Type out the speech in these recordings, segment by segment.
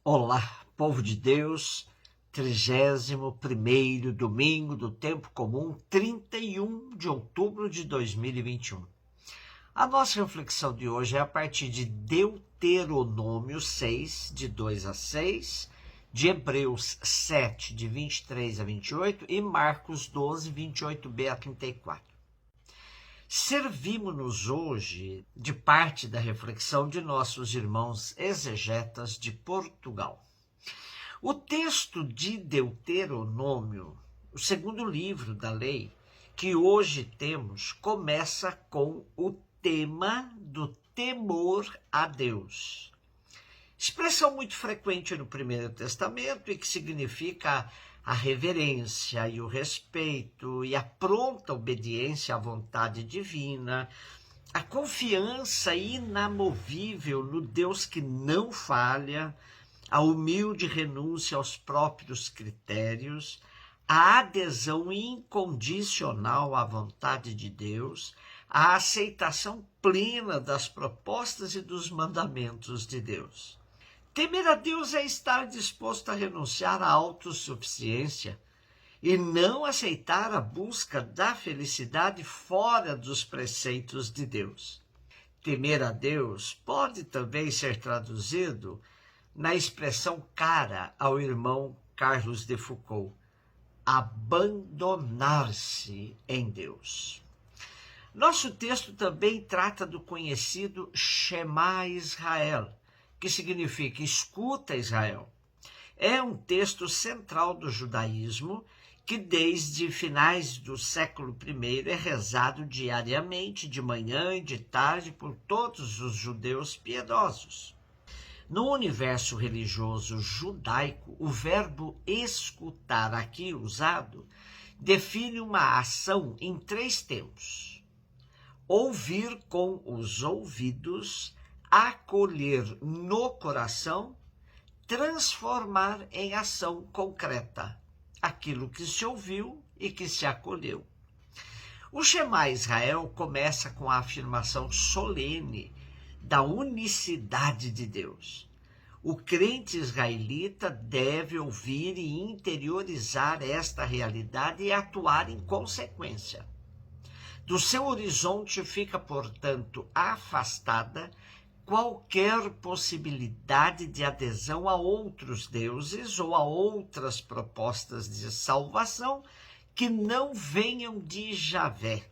Olá, povo de Deus, 31º domingo do tempo comum, 31 de outubro de 2021. A nossa reflexão de hoje é a partir de Deuteronômio 6, de 2 a 6, de Hebreus 7, de 23 a 28 e Marcos 12, 28b a 34. Servimos-nos hoje de parte da reflexão de nossos irmãos exegetas de Portugal. O texto de Deuteronômio, o segundo livro da lei, que hoje temos, começa com o tema do temor a Deus. Expressão muito frequente no Primeiro Testamento e que significa a reverência e o respeito e a pronta obediência à vontade divina, a confiança inamovível no Deus que não falha, a humilde renúncia aos próprios critérios, a adesão incondicional à vontade de Deus, a aceitação plena das propostas e dos mandamentos de Deus. Temer a Deus é estar disposto a renunciar à autossuficiência e não aceitar a busca da felicidade fora dos preceitos de Deus. Temer a Deus pode também ser traduzido na expressão cara ao irmão Carlos de Foucault, abandonar-se em Deus. Nosso texto também trata do conhecido Shema Israel, que significa escuta Israel. É um texto central do judaísmo que desde finais do século I é rezado diariamente, de manhã e de tarde, por todos os judeus piedosos. No universo religioso judaico, o verbo escutar aqui usado define uma ação em 3 tempos. Ouvir com os ouvidos, acolher no coração, transformar em ação concreta aquilo que se ouviu e que se acolheu. O Shema Israel começa com a afirmação solene da unicidade de Deus. O crente israelita deve ouvir e interiorizar esta realidade e atuar em consequência. Do seu horizonte fica, portanto, afastada qualquer possibilidade de adesão a outros deuses ou a outras propostas de salvação que não venham de Javé.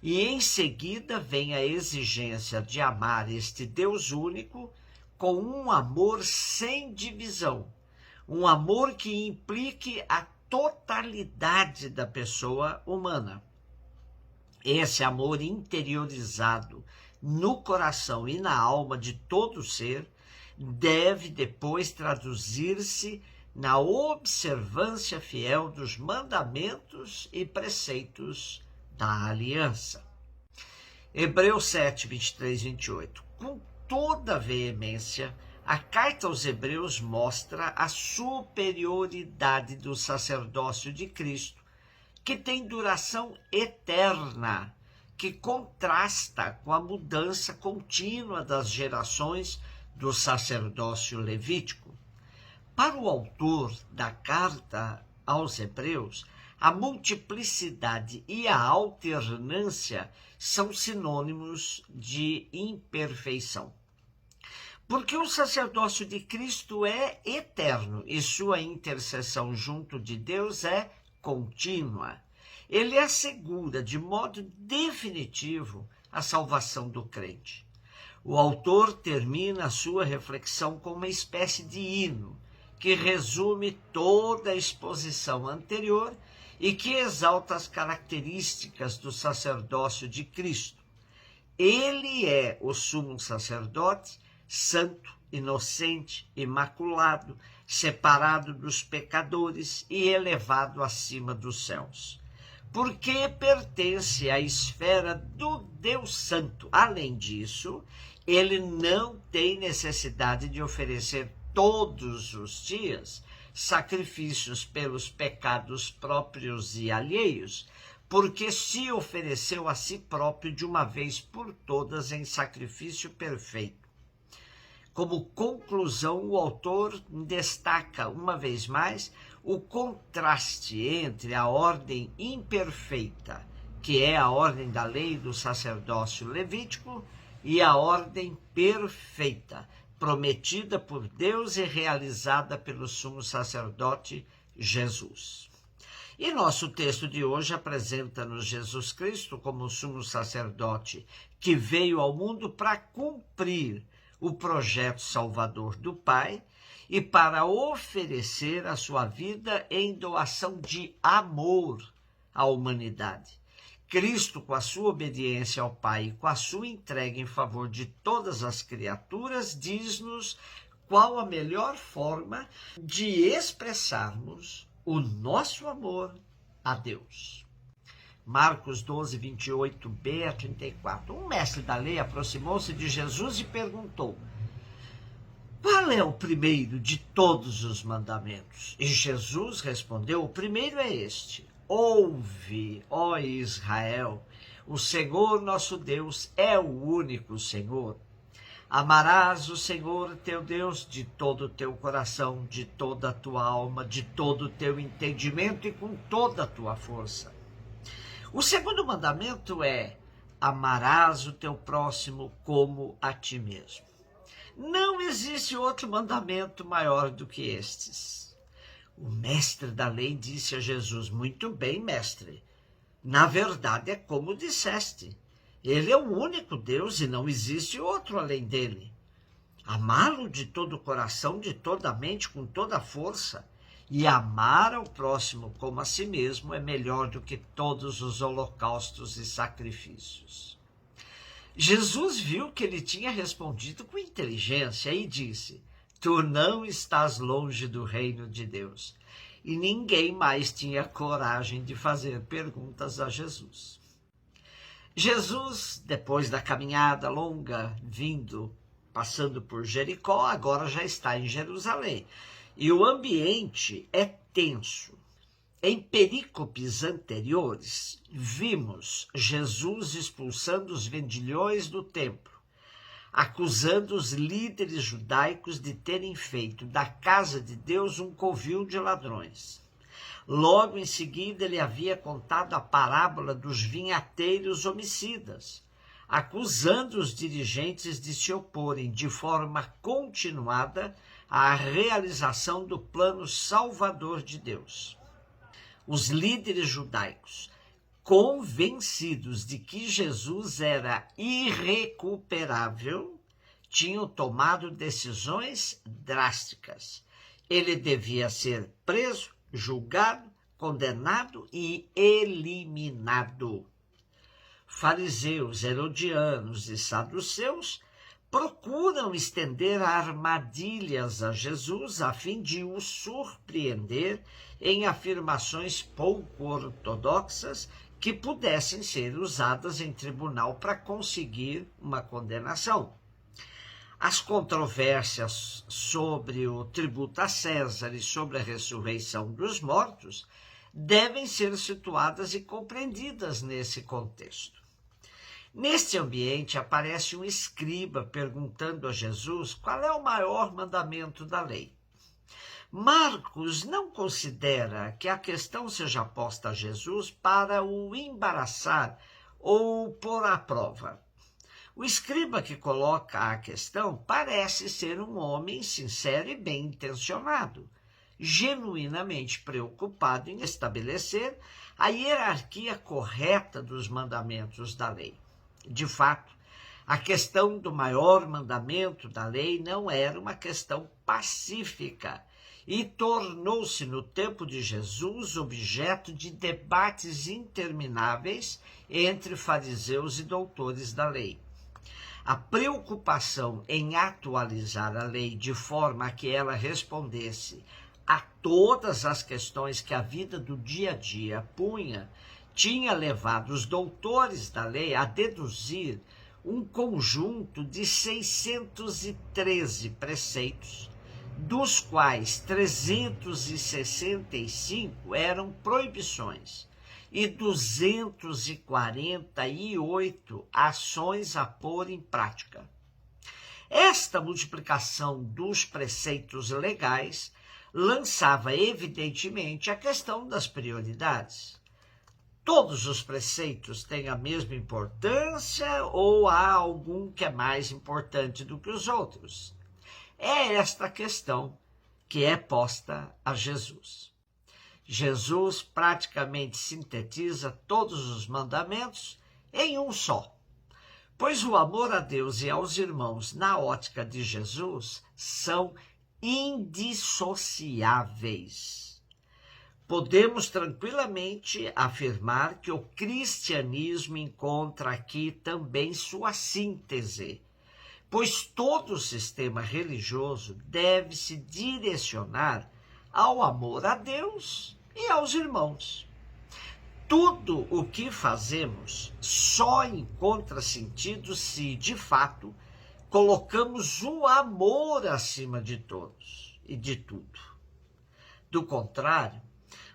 E em seguida vem a exigência de amar este Deus único com um amor sem divisão, um amor que implique a totalidade da pessoa humana. Esse amor interiorizado no coração e na alma de todo ser deve depois traduzir-se na observância fiel dos mandamentos e preceitos da aliança. Hebreus 7, 23 e 28. Com toda veemência, a carta aos Hebreus mostra a superioridade do sacerdócio de Cristo, que tem duração eterna, que contrasta com a mudança contínua das gerações do sacerdócio levítico. Para o autor da carta aos Hebreus, a multiplicidade e a alternância são sinônimos de imperfeição. Porque o sacerdócio de Cristo é eterno e sua intercessão junto de Deus é contínua. Ele assegura de modo definitivo a salvação do crente. O autor termina a sua reflexão com uma espécie de hino que resume toda a exposição anterior e que exalta as características do sacerdócio de Cristo. Ele é o sumo sacerdote, santo, inocente, imaculado, separado dos pecadores e elevado acima dos céus, porque pertence à esfera do Deus Santo. Além disso, ele não tem necessidade de oferecer todos os dias sacrifícios pelos pecados próprios e alheios, porque se ofereceu a si próprio de uma vez por todas em sacrifício perfeito. Como conclusão, o autor destaca, uma vez mais, o contraste entre a ordem imperfeita, que é a ordem da lei do sacerdócio levítico, e a ordem perfeita, prometida por Deus e realizada pelo sumo sacerdote Jesus. E nosso texto de hoje apresenta-nos Jesus Cristo como o sumo sacerdote que veio ao mundo para cumprir o projeto salvador do Pai e para oferecer a sua vida em doação de amor à humanidade. Cristo, com a sua obediência ao Pai e com a sua entrega em favor de todas as criaturas, diz-nos qual a melhor forma de expressarmos o nosso amor a Deus. Marcos 12, 28b a 34. Um mestre da lei aproximou-se de Jesus e perguntou: qual é o primeiro de todos os mandamentos? E Jesus respondeu: o primeiro é este: ouve, ó Israel, o Senhor nosso Deus é o único Senhor. Amarás o Senhor teu Deus de todo o teu coração, de toda a tua alma, de todo o teu entendimento e com toda a tua força. O segundo mandamento é: amarás o teu próximo como a ti mesmo. Não existe outro mandamento maior do que estes. O mestre da lei disse a Jesus: muito bem, mestre, na verdade é como disseste. Ele é o único Deus e não existe outro além dele. Amá-lo de todo o coração, de toda a mente, com toda a força, e amar ao próximo como a si mesmo é melhor do que todos os holocaustos e sacrifícios. Jesus viu que ele tinha respondido com inteligência e disse: tu não estás longe do reino de Deus. E ninguém mais tinha coragem de fazer perguntas a Jesus. Jesus, depois da caminhada longa, passando por Jericó, agora já está em Jerusalém. E o ambiente é tenso. Em perícopes anteriores, vimos Jesus expulsando os vendilhões do templo, acusando os líderes judaicos de terem feito da casa de Deus um covil de ladrões. Logo em seguida, ele havia contado a parábola dos vinhateiros homicidas, acusando os dirigentes de se oporem de forma continuada à realização do plano salvador de Deus. Os líderes judaicos, convencidos de que Jesus era irrecuperável, tinham tomado decisões drásticas. Ele devia ser preso, julgado, condenado e eliminado. Fariseus, herodianos e saduceus procuram estender armadilhas a Jesus a fim de o surpreender em afirmações pouco ortodoxas que pudessem ser usadas em tribunal para conseguir uma condenação. As controvérsias sobre o tributo a César e sobre a ressurreição dos mortos devem ser situadas e compreendidas nesse contexto. Neste ambiente aparece um escriba perguntando a Jesus qual é o maior mandamento da lei. Marcos não considera que a questão seja posta a Jesus para o embaraçar ou pôr à prova. O escriba que coloca a questão parece ser um homem sincero e bem intencionado, genuinamente preocupado em estabelecer a hierarquia correta dos mandamentos da lei. De fato, a questão do maior mandamento da lei não era uma questão pacífica e tornou-se, no tempo de Jesus, objeto de debates intermináveis entre fariseus e doutores da lei. A preocupação em atualizar a lei de forma a que ela respondesse a todas as questões que a vida do dia a dia punha, tinha levado os doutores da lei a deduzir um conjunto de 613 preceitos, dos quais 365 eram proibições e 248 ações a pôr em prática. Esta multiplicação dos preceitos legais lançava evidentemente a questão das prioridades. Todos os preceitos têm a mesma importância ou há algum que é mais importante do que os outros? É esta a questão que é posta a Jesus. Jesus praticamente sintetiza todos os mandamentos em um só, pois o amor a Deus e aos irmãos, na ótica de Jesus, são indissociáveis. Podemos tranquilamente afirmar que o cristianismo encontra aqui também sua síntese, pois todo o sistema religioso deve se direcionar ao amor a Deus e aos irmãos. Tudo o que fazemos só encontra sentido se, de fato, colocamos o amor acima de todos e de tudo. Do contrário,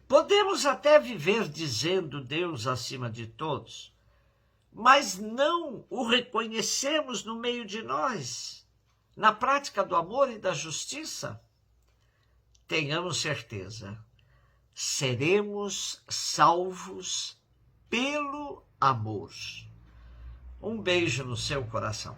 podemos até viver dizendo Deus acima de todos, mas não o reconhecemos no meio de nós, na prática do amor e da justiça. Tenhamos certeza, seremos salvos pelo amor. Um beijo no seu coração.